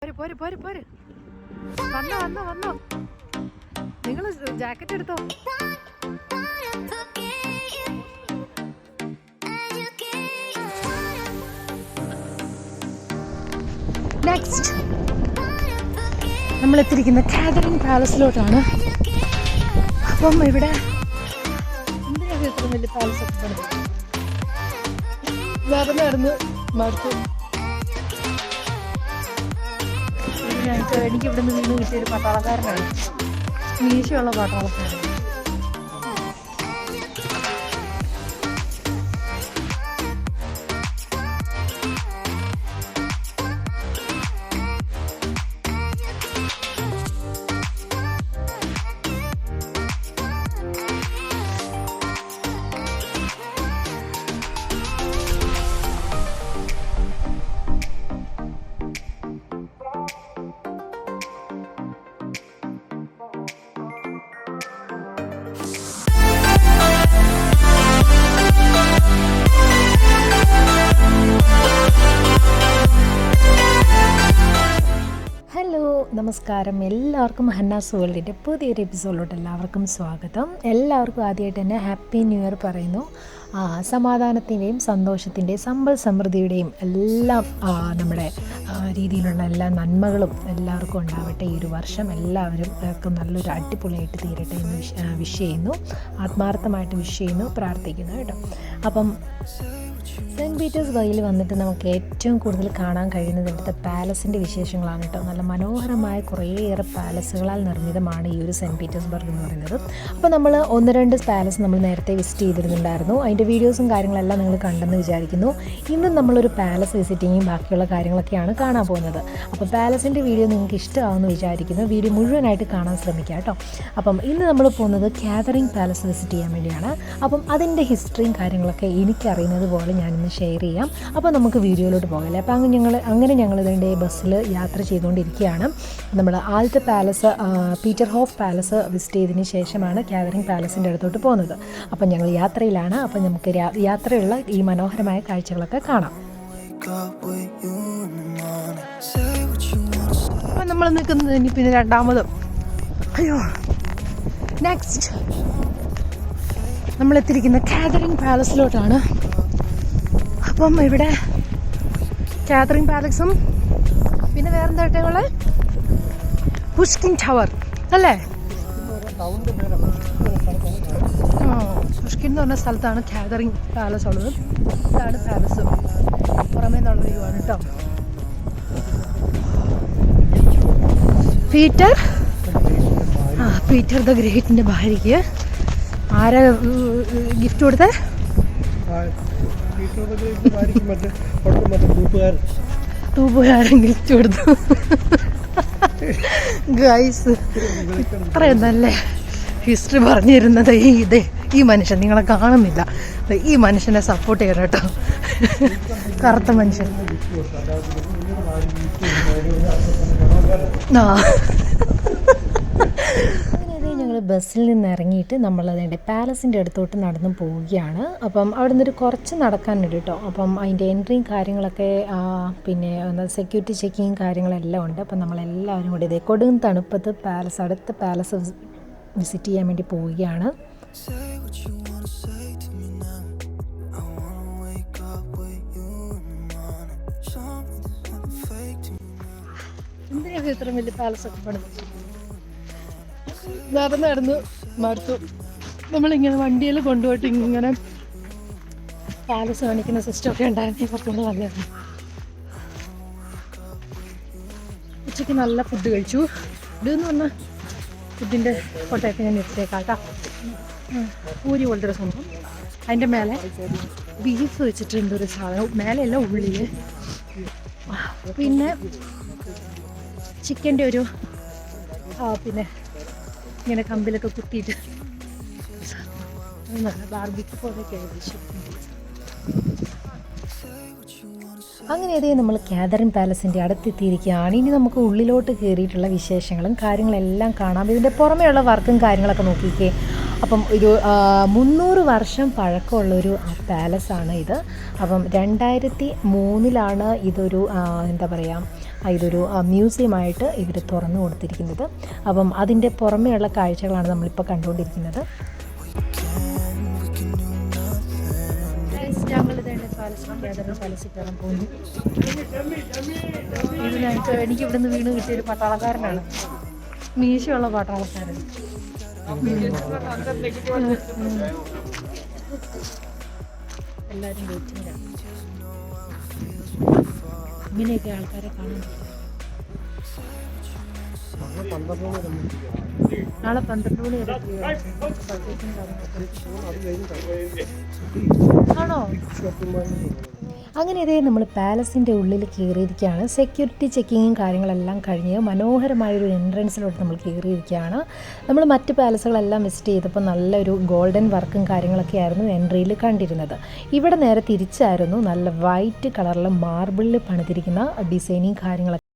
പോര് പോര് പോര് വന്നോ വന്നോ വന്നോ നിങ്ങൾ ജാക്കറ്റ് എടുത്തോ. നെക്സ്റ്റ് നമ്മൾ എത്തിയിരിക്കുന്ന കാതറിംഗ് പാലസിലോട്ടാണ്. അപ്പം ഇവിടെ എന്തിനാണ് ഇത്ര വലിയ പാലസ് ഒക്കെ പണിത് നടന്ന് മടുത്തു. എനിക്ക് ഇവിടെ നിന്ന് കിട്ടിയൊരു പട്ടാളക്കാരനാണ്, മീശയുള്ള പട്ടാളക്കാരൻ. നമസ്കാരം, എല്ലാവർക്കും ഹന്നാസ് വേൾഡിൻ്റെ പുതിയൊരു എപ്പിസോഡിലോട്ട് എല്ലാവർക്കും സ്വാഗതം. എല്ലാവർക്കും ആദ്യമായിട്ട് തന്നെ ഹാപ്പി ന്യൂ ഇയർ പറയുന്നു. സമാധാനത്തിൻ്റെയും സന്തോഷത്തിൻ്റെയും സമ്പൽ സമൃദ്ധിയുടെയും എല്ലാം നമ്മുടെ രീതിയിലുള്ള എല്ലാ നന്മകളും എല്ലാവർക്കും ഉണ്ടാവട്ടെ. ഈ ഒരു വർഷം എല്ലാവരും നല്ലൊരു അടിപൊളിയായിട്ട് തീരട്ടെ എന്ന് വിഷ് ചെയ്യുന്നു, ആത്മാർത്ഥമായിട്ട് വിഷ് ചെയ്യുന്നു, പ്രാർത്ഥിക്കുന്നു കേട്ടോ. അപ്പം സെൻറ്റ് പീറ്റേഴ്സ് ബർഗിൽ വന്നിട്ട് നമുക്ക് ഏറ്റവും കൂടുതൽ കാണാൻ കഴിയുന്നത് ഇവിടുത്തെ പാലസിൻ്റെ വിശേഷങ്ങളാണ് കേട്ടോ. നല്ല മനോഹരമായ കുറേയേറെ പാലസുകളാൽ നിർമ്മിതമാണ് ഈ ഒരു സെൻറ്റ് പീറ്റേഴ്സ് ബർഗ് എന്ന് പറയുന്നത്. അപ്പോൾ നമ്മൾ 1-2 പാലസ് നമ്മൾ നേരത്തെ വിസിറ്റ് ചെയ്തിരുന്നുണ്ടായിരുന്നു. അതിൻ്റെ വീഡിയോസും കാര്യങ്ങളെല്ലാം നിങ്ങൾ കണ്ടെന്ന് വിചാരിക്കുന്നു. ഇന്നും നമ്മളൊരു പാലസ് വിസിറ്റിങ്ങും ബാക്കിയുള്ള കാര്യങ്ങളൊക്കെയാണ് കാണാൻ പോകുന്നത്. അപ്പോൾ പാലസിൻ്റെ വീഡിയോ നിങ്ങൾക്ക് ഇഷ്ടമാകുമെന്ന് വിചാരിക്കുന്നു. വീഡിയോ മുഴുവനായിട്ട് കാണാൻ ശ്രമിക്കുക കേട്ടോ. അപ്പം ഇന്ന് നമ്മൾ പോകുന്നത് കാതറിംഗ് പാലസ് വിസിറ്റ് ചെയ്യാൻ വേണ്ടിയാണ്. അപ്പം അതിൻ്റെ ഹിസ്റ്ററിയും കാര്യങ്ങളൊക്കെ എനിക്കറിയുന്നത് പോലെ ഞാനിന്ന് ഷെയർ ചെയ്യാം. അപ്പോൾ നമുക്ക് വീഡിയോയിലോട്ട് പോകല്ലേ. അപ്പോൾ അങ്ങനെ ഞങ്ങൾ ഇതിൻ്റെ ബസ്സിൽ യാത്ര ചെയ്തുകൊണ്ടിരിക്കുകയാണ്. നമ്മൾ ആദ്യത്തെ palace Peter Hoff palace visit ചെയ്തതിന് ശേഷമാണ് കാതറിംഗ് പാലസിൻ്റെ അടുത്തോട്ട് പോകുന്നത്. അപ്പം ഞങ്ങൾ യാത്രയിലാണ്. അപ്പം നമുക്ക് യാത്രയുള്ള ഈ മനോഹരമായ കാഴ്ചകളൊക്കെ കാണാം. അപ്പം നമ്മൾ നിൽക്കുന്നത് ഇനി പിന്നെ രണ്ടാമത് നെക്സ്റ്റ് നമ്മളെത്തിയിരിക്കുന്ന കാതറിംഗ് പാലസിലോട്ടാണ്. അപ്പം ഇവിടെ കാതറിംഗ് പാലസും പിന്നെ വേറെന്താ ഞങ്ങള് പുഷ്കിൻ ടവർ അല്ലേ, പുഷ്കിൻ എന്ന് പറഞ്ഞ സ്ഥലത്താണ് കാതറിംഗ് പാലസ് ഉള്ളത്. ഇതാണ് പാലസ്, പുറമേ നിന്നുള്ള വ്യൂ ആണ് കേട്ടോ. പീറ്റർ ദ ഗ്രേറ്റിന്റെ ഭാര്യയ്ക്ക് ആരാ ഗിഫ്റ്റ് കൊടുത്തേ? തൂപ്പുകാരൻ ഗിഫ്റ്റ് കൊടുത്തു. ഗൈസ്, ഇത്രയും നല്ല ഹിസ്റ്ററി പറഞ്ഞു തരുന്നത് ഈ മനുഷ്യൻ നിങ്ങളെ കാണുന്നില്ല. ഈ മനുഷ്യനെ സപ്പോർട്ട് ചെയ്യണം കേട്ടോ, കറുത്ത മനുഷ്യൻ. ബസ്സിൽ നിന്ന് ഇറങ്ങിയിട്ട് നമ്മൾ അതിൻ്റെ പാലസിൻ്റെ അടുത്തോട്ട് നടന്ന് പോവുകയാണ്. അപ്പം അവിടെ നിന്നൊരു കുറച്ച് നടക്കാനുണ്ട് കേട്ടോ. അപ്പം അതിൻ്റെ എൻട്രിയും കാര്യങ്ങളൊക്കെ പിന്നെ സെക്യൂരിറ്റി ചെക്കിങ് കാര്യങ്ങളെല്ലാം ഉണ്ട്. അപ്പം നമ്മളെല്ലാവരും കൂടി ഇതേ കൊടും തണുപ്പത്ത് അടുത്ത പാലസ് വിസിറ്റ് ചെയ്യാൻ വേണ്ടി പോവുകയാണ്. എന്തിനാണ് ഇത്ര വലിയ പാലസൊക്കെ പണിത് നടന്ന് മടുത്തു. നമ്മളിങ്ങനെ വണ്ടിയിൽ കൊണ്ടുപോയിട്ട് ഇങ്ങനെ പാലസ് കാണിക്കുന്ന സിസ്റ്റമൊക്കെ ഉണ്ടായിരുന്നു. കുറച്ചുകൊണ്ട് നല്ലതായിരുന്നു. ഉച്ചയ്ക്ക് നല്ല ഫുഡ് കഴിച്ചു. ഇതെന്ന് പറഞ്ഞാൽ ഫുഡിൻ്റെ ഫോട്ടോയൊക്കെ ഞാൻ എടുത്തേക്കാം കേട്ടോ. പൂരി പോലത്തെ ഒരു സംഭവം, അതിൻ്റെ മേലെ ബീഫ് വെച്ചിട്ടുണ്ട് ഒരു സാധനം, മേലെയല്ല ഉള്ളിൽ. പിന്നെ ചിക്കൻ്റെ ഒരു പിന്നെ ഇങ്ങനെ കമ്പിലൊക്കെ കുത്തിയിട്ട് ബാർബിക്യൂ പോലെയൊക്കെ ഏകദേശം. അങ്ങനെ അതേ നമ്മൾ കാതറിംഗ് പാലസിൻ്റെ അടുത്തെത്തിയിരിക്കുകയാണ്. ഇനി നമുക്ക് ഉള്ളിലോട്ട് കയറിയിട്ടുള്ള വിശേഷങ്ങളും കാര്യങ്ങളെല്ലാം കാണാം. ഇതിൻ്റെ പുറമെയുള്ള വർക്കും കാര്യങ്ങളൊക്കെ നോക്കിക്കേ. അപ്പം ഒരു 300 വർഷം പഴക്കമുള്ളൊരു പാലസാണ് ഇത്. അപ്പം 2003 ഇതൊരു എന്താ പറയുക ഇതൊരു മ്യൂസിയമായിട്ട് ഇവർ തുറന്നു കൊടുത്തിരിക്കുന്നത്. അപ്പം അതിൻ്റെ പുറമെയുള്ള കാഴ്ചകളാണ് നമ്മളിപ്പോൾ കണ്ടുകൊണ്ടിരിക്കുന്നത്. പാലസിൽ കയറാൻ പോകുന്നു. എനിക്ക് ഇവിടുന്ന് വീണ് കിട്ടിയൊരു പട്ടാളക്കാരനാണ്, മീശയുള്ള പട്ടാളക്കാരൻ. എല്ലാവരും വെയിറ്റിംഗാണ്. ഇങ്ങനെയൊക്കെ ആൾക്കാരെ കാണാൻ പറ്റും. നാളെ 12 മണി വരെ ആണോ? അങ്ങനെ ഇതേ നമ്മൾ പാലസിൻ്റെ ഉള്ളിൽ കയറിയിരിക്കുകയാണ്. സെക്യൂരിറ്റി ചെക്കിങ്ങും കാര്യങ്ങളെല്ലാം കഴിഞ്ഞ് മനോഹരമായൊരു എൻട്രൻസിലോട്ട് നമ്മൾ കയറിയിരിക്കുകയാണ്. നമ്മൾ മറ്റ് പാലസുകളെല്ലാം വിസിറ്റ് ചെയ്തപ്പോൾ നല്ലൊരു ഗോൾഡൻ വർക്കും കാര്യങ്ങളൊക്കെ ആയിരുന്നു എൻട്രിയിൽ കണ്ടിരുന്നത്. ഇവിടെ നേരെ തിരിച്ചായിരുന്നു. നല്ല വൈറ്റ് കളറിൽ മാർബിളിൽ പണിതിരിക്കുന്ന ഡിസൈനിങ് കാര്യങ്ങളൊക്കെ.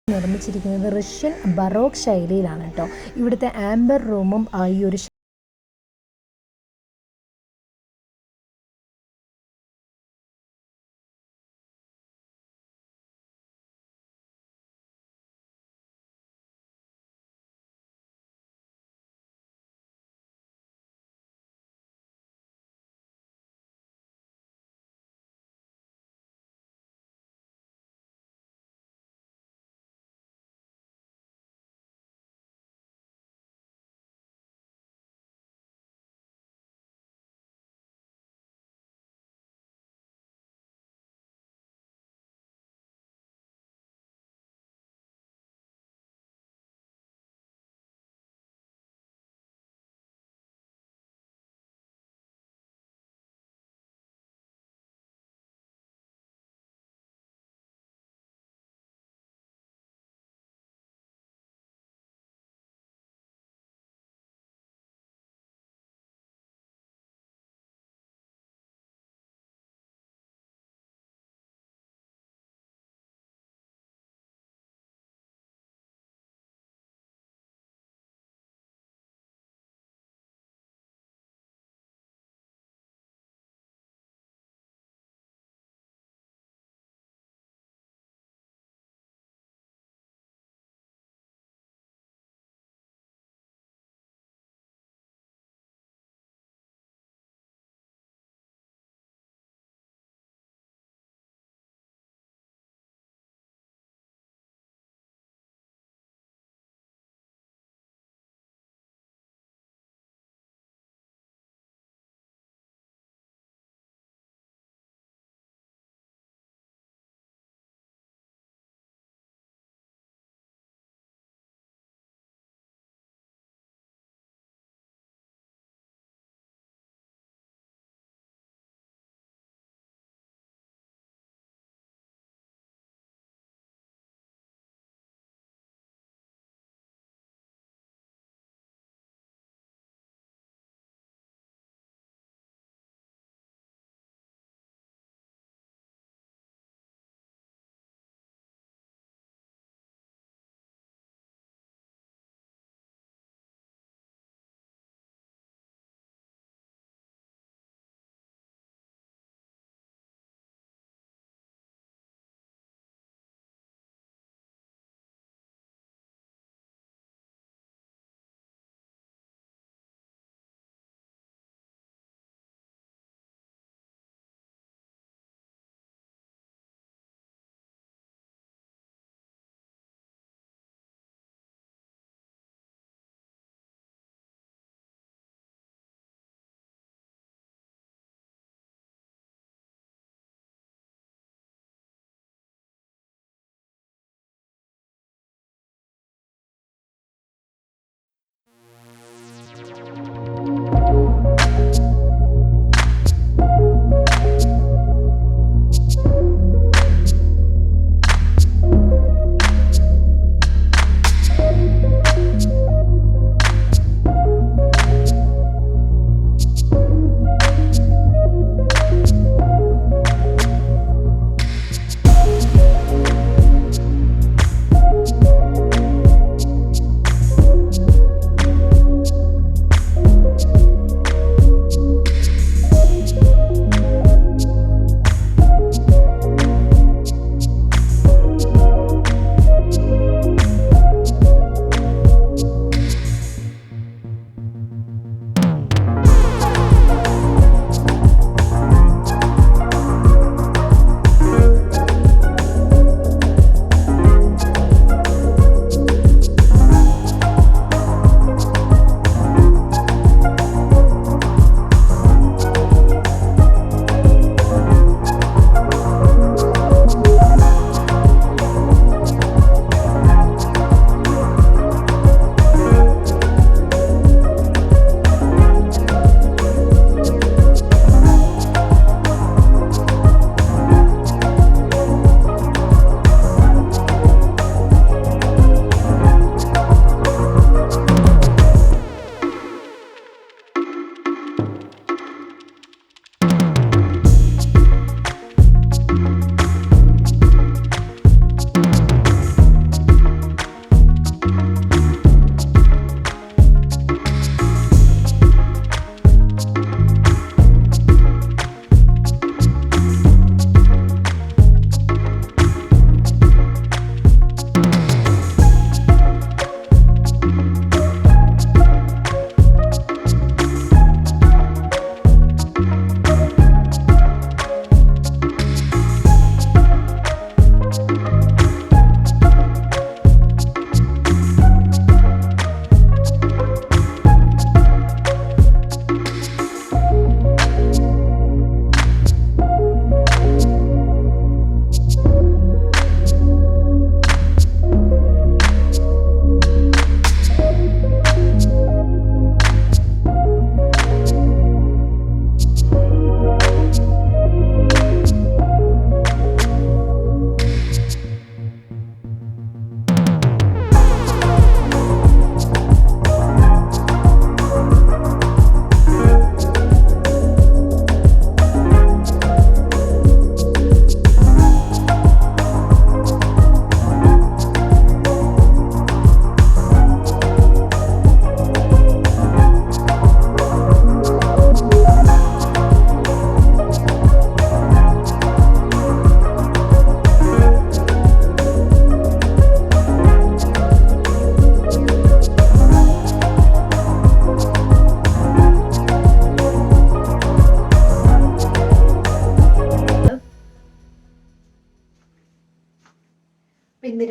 നിർമ്മിച്ചിരിക്കുന്നത് റഷ്യൻ ബറോക്ക് ശൈലിയിലാണ് കേട്ടോ. ഇവിടുത്തെ ആംബർ റൂമും ഈ ഒരു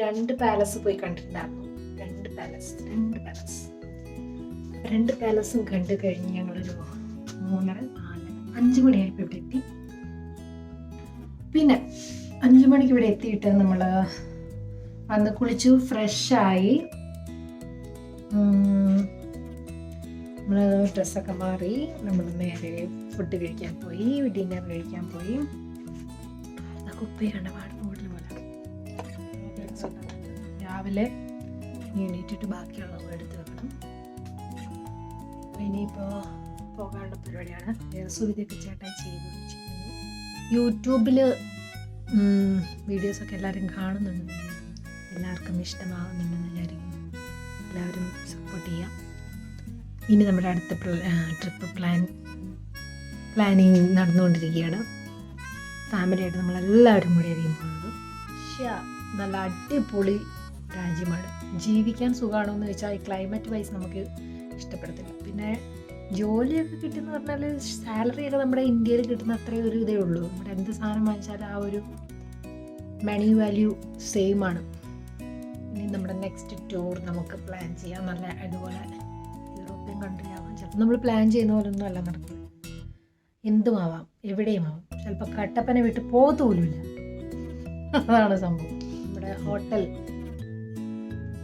2 പാലസ് പോയി കണ്ടിട്ടുണ്ടായിരുന്നു. 2 പാലസും കണ്ടു കഴിഞ്ഞ് ഞങ്ങളൊരു 5 മണിയായപ്പോൾ ഇവിടെ എത്തി. പിന്നെ 5 മണിക്ക് ഇവിടെ എത്തിയിട്ട് നമ്മൾ വന്ന് കുളിച്ചു, ഫ്രഷായി, നമ്മൾ ഡ്രസ്സൊക്കെ മാറി നമ്മൾ നേരെ ഫുഡ് കഴിക്കാൻ പോയി, ഡിന്നർ കഴിക്കാൻ പോയി. കുപ്പി കണ്ട പാട് കൂടുതൽ പോലെ രാവിലെ എണീറ്റിട്ട് ബാക്കിയുള്ളത് എടുത്ത് വെക്കണം. ഇനിയിപ്പോൾ പോകാനുള്ള പരിപാടിയാണ്. സുവിധയൊക്കെ ചേട്ടായി ചെയ്തു വെച്ചിരിക്കുന്നു. യൂട്യൂബിൽ വീഡിയോസൊക്കെ എല്ലാവരും കാണുന്നുണ്ട്, എല്ലാവർക്കും ഇഷ്ടമാകുന്നുണ്ടെന്ന് വിചാരിക്കുന്നു. എല്ലാവരും സപ്പോർട്ട് ചെയ്യാം. ഇനി നമ്മുടെ അടുത്ത ട്രിപ്പ് പ്ലാനിങ് നടന്നുകൊണ്ടിരിക്കുകയാണ്. ഫാമിലിയായിട്ട് നമ്മളെല്ലാവരും കൂടി ആയിരിക്കും പോകുന്നത്. പക്ഷേ നല്ല അടിപൊളി രാജ്യമാണ്. ജീവിക്കാൻ സുഖമാണോ എന്ന് ചോദിച്ചാൽ ഈ ക്ലൈമറ്റ് വൈസ് നമുക്ക് ഇഷ്ടപ്പെടത്തില്ല. പിന്നെ ജോലിയൊക്കെ കിട്ടുമെന്ന് പറഞ്ഞാൽ സാലറിയൊക്കെ നമ്മുടെ ഇന്ത്യയിൽ കിട്ടുന്ന അത്രയും ഒരു ഇതേ ഉള്ളൂ. നമ്മുടെ എന്ത് സാധനം വാങ്ങിച്ചാൽ ആ ഒരു മണി വാല്യൂ സെയിം ആണ്. ഇനി നമ്മുടെ നെക്സ്റ്റ് ടൂർ നമുക്ക് പ്ലാൻ ചെയ്യാം. നല്ല അതുപോലെ യൂറോപ്യൻ കൺട്രി ആവാം. ചിലപ്പോൾ നമ്മൾ പ്ലാൻ ചെയ്യുന്ന പോലെ ഒന്നും അല്ല നടക്കുന്നത്. എന്തുമാവാം, എവിടെയും ആവാം. ചിലപ്പോൾ കട്ടപ്പന വിട്ട് പോകത്തുപോലുമില്ല. അതാണ് സംഭവം. നമ്മുടെ ഹോട്ടൽ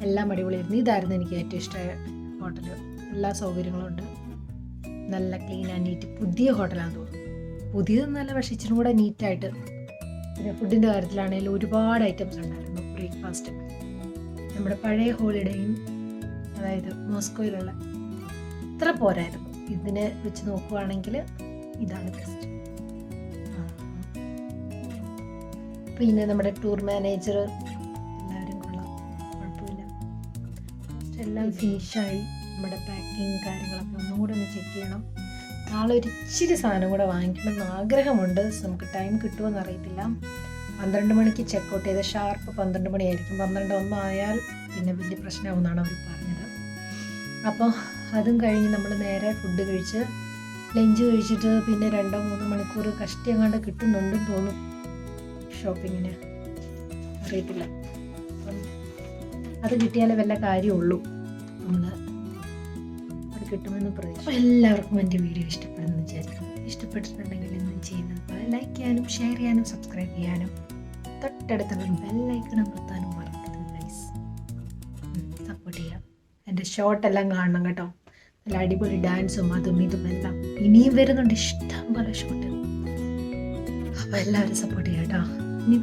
എല്ലാം അടിപൊളിയായിരുന്നു. ഇതായിരുന്നു എനിക്ക് ഏറ്റവും ഇഷ്ടമായ ഹോട്ടൽ. എല്ലാ സൗകര്യങ്ങളും ഉണ്ട്. നല്ല ക്ലീൻ ആൻഡ് നീറ്റ്. പുതിയ ഹോട്ടലാണെന്ന് തോന്നുന്നു. പുതിയതൊന്നല്ല, പക്ഷേ ഇച്ചിരി കൂടെ നീറ്റായിട്ട്. പിന്നെ ഫുഡിൻ്റെ കാര്യത്തിലാണെങ്കിലും ഒരുപാട് ഐറ്റംസ് ഉണ്ടായിരുന്നു. ബ്രേക്ക്ഫാസ്റ്റ് നമ്മുടെ പഴയ ഹോളിഡേയും അതായത് മോസ്കോയിലുള്ള ഇത്ര പോരായിരുന്നു. ഇതിനെ വെച്ച് നോക്കുവാണെങ്കിൽ ഇതാണ് ബെസ്റ്റ്. പിന്നെ നമ്മുടെ ടൂർ മാനേജർ എല്ലാവരും കൊള്ളാം, കുഴപ്പമില്ല. എല്ലാം ഫിനിഷായി. നമ്മുടെ പാക്കിങ് കാര്യങ്ങളൊക്കെ ഒന്നും കൂടെ ഒന്ന് ചെക്ക് ചെയ്യണം. നാളെ ഒരു ഇച്ചിരി സാധനം കൂടെ വാങ്ങിക്കണമെന്ന് ആഗ്രഹമുണ്ട്. നമുക്ക് ടൈം കിട്ടുമെന്ന് അറിയത്തില്ല. 12 മണിക്ക് ചെക്കൗട്ട് ചെയ്ത് ഷാർപ്പ് 12 മണിയായിരിക്കും. 12:01 ആയാൽ പിന്നെ വലിയ പ്രശ്നമാകുമെന്നാണ് അവർ പറഞ്ഞത്. അപ്പോൾ അതും കഴിഞ്ഞ് നമ്മൾ നേരെ ഫുഡ് കഴിച്ച് ലഞ്ച് കഴിച്ചിട്ട് പിന്നെ 2-3 മണിക്കൂർ കഷ്ടി അങ്ങാണ്ട് കിട്ടുന്നുണ്ടെന്ന് തോന്നും ഷോപ്പിങ്ങിന്, അറിയത്തില്ല. അപ്പം അത് കിട്ടിയാലേ വല്ല കാര്യമുള്ളൂ. നമ്മൾ അത് കിട്ടുമെന്ന് പ്രതീക്ഷ. അപ്പോൾ എല്ലാവർക്കും എൻ്റെ വീഡിയോ ഇഷ്ടപ്പെടുമെന്ന് വിചാരിക്കുന്നു. ഇഷ്ടപ്പെട്ടിട്ടുണ്ടെങ്കിൽ എന്നും ചെയ്യുന്നത് പോലെ ലൈക്ക് ചെയ്യാനും ഷെയർ ചെയ്യാനും സബ്സ്ക്രൈബ് ചെയ്യാനും തൊട്ടടുത്തുള്ള ബെല്ലൈക്കൺ അമർത്താനും മറക്കരുത് ഗൈസ്. സപ്പോർട്ട് ചെയ്യാം. എൻ്റെ ഷോർട്ടെല്ലാം കാണണം കേട്ടോ. നല്ല അടിപൊളി ഡാൻസും അതും ഇതും എല്ലാം ഇനിയും വരുന്നുണ്ട്, ഇഷ്ടം പോലെ ഷോട്ട്. അപ്പോൾ എല്ലാവരും സപ്പോർട്ട് ചെയ്യാം കേട്ടോ. ഇനി